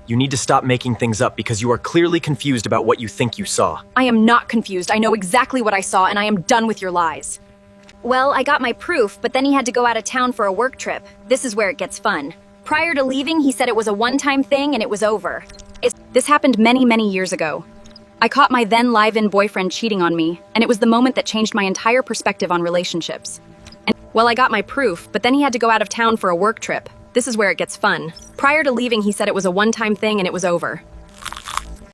You need to stop making things up because you are clearly confused about what you think you saw. I am not confused. I know exactly what I saw, and I am done with your lies. Well, I got my proof, but then he had to go out of town for a work trip. This is where it gets fun. Prior to leaving, he said it was a one-time thing and it was over. This happened many, many years ago. I caught my then live-in boyfriend cheating on me, and it was the moment that changed my entire perspective on relationships. Well, I got my proof, but then he had to go out of town for a work trip. This is where it gets fun. Prior to leaving, he said it was a one-time thing and it was over.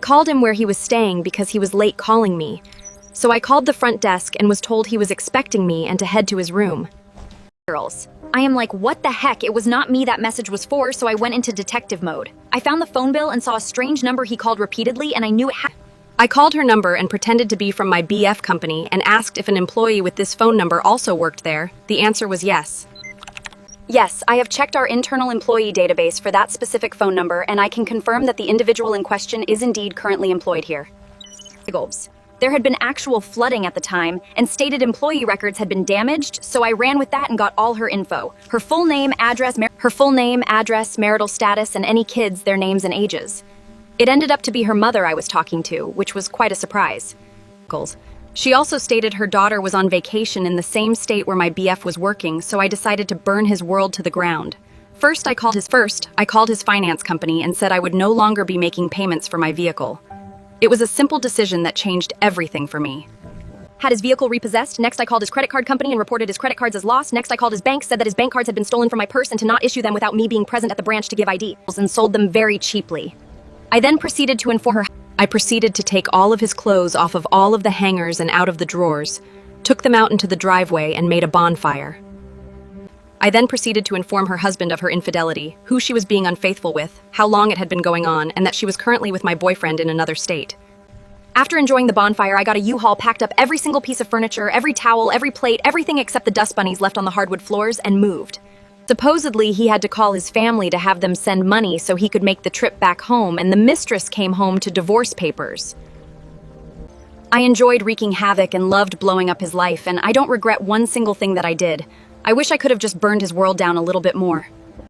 Called him where he was staying because he was late calling me. So I called the front desk and was told he was expecting me and to head to his room. Girls. I am like, what the heck? It was not me that message was for, so I went into detective mode. I found the phone bill and saw a strange number he called repeatedly, and I knew it I called her number and pretended to be from my BF company and asked if an employee with this phone number also worked there. The answer was yes. Yes, I have checked our internal employee database for that specific phone number, and I can confirm that the individual in question is indeed currently employed here. There had been actual flooding at the time, and stated employee records had been damaged, so I ran with that and got all her info. Her full name, address, marital status, and any kids, their names and ages. It ended up to be her mother I was talking to, which was quite a surprise. She also stated her daughter was on vacation in the same state where my BF was working, so I decided to burn his world to the ground. First, I called his finance company and said I would no longer be making payments for my vehicle. It was a simple decision that changed everything for me. Had his vehicle repossessed. Next, I called his credit card company and reported his credit cards as lost. Next, I called his bank, said that his bank cards had been stolen from my purse and to not issue them without me being present at the branch to give ID, and sold them very cheaply. I then proceeded to inform her. I proceeded to take all of his clothes off of all of the hangers and out of the drawers, took them out into the driveway and made a bonfire. I then proceeded to inform her husband of her infidelity, who she was being unfaithful with, how long it had been going on, and that she was currently with my boyfriend in another state. After enjoying the bonfire, I got a U-Haul, packed up every single piece of furniture, every towel, every plate, everything except the dust bunnies left on the hardwood floors, and moved. Supposedly, he had to call his family to have them send money so he could make the trip back home, and the mistress came home to divorce papers. I enjoyed wreaking havoc and loved blowing up his life, and I don't regret one single thing that I did. I wish I could have just burned his world down a little bit more.